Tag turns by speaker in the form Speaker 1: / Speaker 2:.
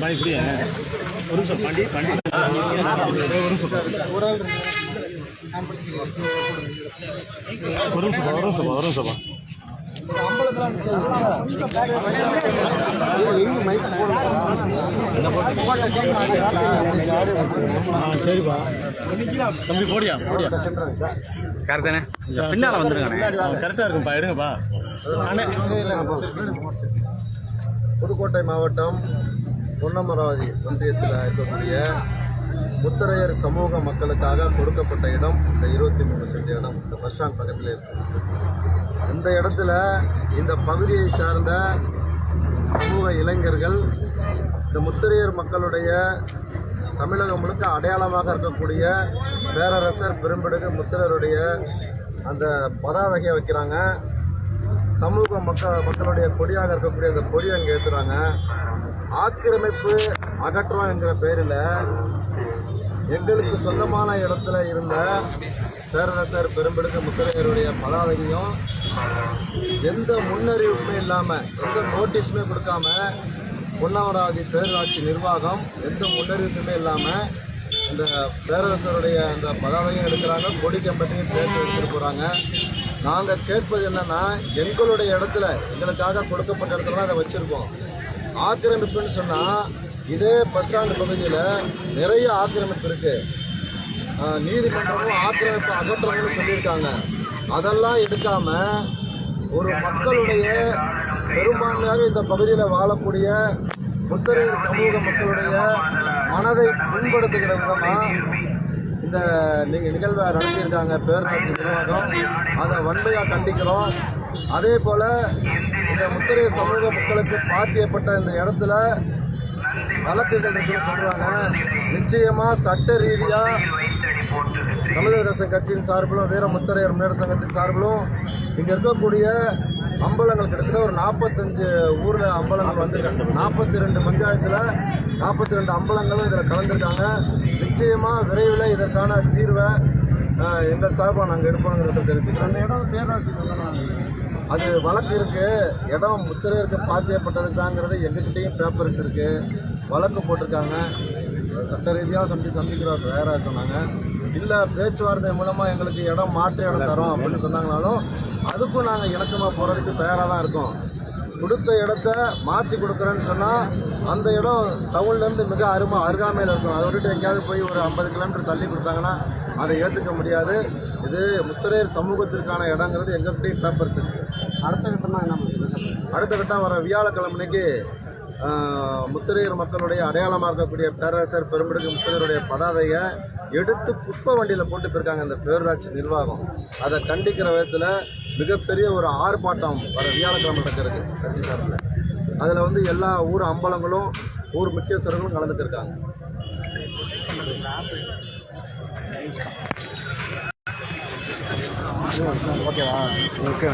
Speaker 1: பாய் இப்படியா ஒரு நிமிஷம் பாண்டி பாண்டி ஒரு நிமிஷம் சரிப்பா தம்பி போடியா போடியா
Speaker 2: கரெக்டானே பின்னால் வந்துருக்கானே
Speaker 1: கரெக்டாக இருக்கும்ப்பா எடுங்கப்பா.
Speaker 3: புதுக்கோட்டை மாவட்டம் பொன்னமராவதி ஒன்றியத்தில் இருக்கக்கூடிய முத்தரையர் சமூக மக்களுக்காக கொடுக்கப்பட்ட இடம் இந்த 23 சென்ட் இடம் இந்த பஸ் ஸ்டாண்ட் பக்கத்தில் இருக்கு. இந்த இடத்துல இந்த பகுதியை சார்ந்த சமூக இளைஞர்கள் இந்த முத்தரையர் மக்களுடைய தமிழகம் முழுக்க அடையாளமாக இருக்கக்கூடிய பேரரசர் பெரும்படுகு முத்தரையருடைய அந்த பதாதையை வைக்கிறாங்க. சமூக மக்களுடைய கொடியாக இருக்கக்கூடிய அந்த கொடியை அங்கே ஏற்றுறாங்க. ஆக்கிரமிப்பு அகற்றம் என்கிற பேரில் எங்களுக்கு சொந்தமான இடத்துல இருந்த பேரரசர் பெரும்படுகு முத்தரையருடைய பதாதையும் எந்த முன்னறிவிப்புமே இல்லாமல் எந்த நோட்டீஸுமே கொடுக்காம பொன்னமராவதி பேரூராட்சி நிர்வாகம் எந்த முன்னறிவிப்புமே இல்லாமல் இந்த பேரரசருடைய அந்த பதாதையும் எடுக்கிறாங்க, கொடி கம்பத்தையும் சேர்த்து எடுத்துகிட்டு போகிறாங்க. நாங்கள் கேட்பது என்னென்னா, எங்களுடைய இடத்துல எங்களுக்காக கொடுக்கப்பட்ட இடத்துல அதை வச்சுருக்கோம். ஆக்கிரமிப்புன்னு சொன்னால் இதே பஸ் ஸ்டாண்டு பகுதியில் நிறைய ஆக்கிரமிப்பு இருக்குது. நீதிமன்றமும் ஆக்கிரமிப்பு அகற்றணும்னு சொல்லியிருக்காங்க. அதெல்லாம் எடுக்காமல் ஒரு மக்களுடைய பெரும்பான்மையாக இந்த பகுதியில் வாழக்கூடிய முத்தரையர் சமூக மக்களுடைய மனதை புண்படுத்துகிற விதமாக இந்த நிகழ்வை நடத்தியிருக்காங்க பேரூராட்சி நிர்வாகம். அதை வன்மையாக கண்டிக்கிறோம். அதே போல் இந்த முத்தரையர் சமூக மக்களுக்கு பாத்தியப்பட்ட இந்த இடத்துல வழக்குகள் இருக்குன்னு சொல்கிறாங்க. நிச்சயமாக சட்ட ரீதியாக தமிழக அரசு கட்சியின் சார்பிலும் வீர முத்தரையர் முன்னேற்ற சங்கத்தின் சார்பிலும் இங்கே இருக்கக்கூடிய அம்பலங்கள் கிட்டத்தட்ட ஒரு 45 ஊரில் அம்பலங்கள் வந்திருக்காங்க. 42 பஞ்சாயத்தில் 42 அம்பலங்களும் இதில் கலந்துருக்காங்க. நிச்சயமாக விரைவில் இதற்கான தீர்வை எங்கள் சார்பாக நாங்கள் எடுப்போங்கிறத தெரிவிச்சுக்கிறோம். அந்த இடம் பேராட்சி அது வழக்கு இருக்குது. இடம் முத்திரையருக்கு பாத்தியப்பட்டதுதாங்கிறது எங்ககிட்டையும் பேப்பர்ஸ் இருக்குது, வழக்கு போட்டிருக்காங்க. சட்ட ரீதியாக சந்திக்கிறோம் தயாராக இருக்கோம். நாங்கள் இல்லை பேச்சுவார்த்தை மூலமாக எங்களுக்கு இடம் மாற்று இடம் தரோம் அப்படின்னு சொன்னாங்கனாலும் அதுக்கும் நாங்கள் இணக்கமாக போகிறதுக்கு தயாராக தான் இருக்கோம். கொடுத்த இடத்த மாற்றி கொடுக்குறேன்னு சொன்னால் அந்த இடம் டவுன்லேருந்து மிக அருகாமையில் இருக்கும். அதை விட்டுட்டு எங்கேயாவது போய் ஒரு 50 கிலோமீட்டர் தள்ளி கொடுத்தாங்கன்னா அதை ஏற்றுக்க முடியாது. இது முத்தரையர் சமூகத்திற்கான இடங்கிறது எங்கள்கிட்டையும் பேப்பர்ஸ் இருக்குது. அடுத்த கட்டம்னா என்ன பண்ணுறது? அடுத்த கட்டம் வர வியாழக்கிழமைக்கு முத்தரையர் மக்களுடைய அடையாளமாக இருக்கக்கூடிய பேரரசர் பெரும்படுகு முத்தரையருடைய பதாதையை எடுத்து குப்பை வண்டியில் போட்டு போயிருக்காங்க இந்த பேரூராட்சி நிர்வாகம். அதை கண்டிக்கிற விதத்தில் மிகப்பெரிய ஒரு ஆர்ப்பாட்டம் வர வியாழக்கிழமை நடக்கிறது கட்சி சார்பில். அதில் வந்து எல்லா ஊர் அம்பலங்களும் ஊர் முக்கியஸ்தர்களும் கலந்துக்கிருக்காங்க. ஓகேவா? ஓகே.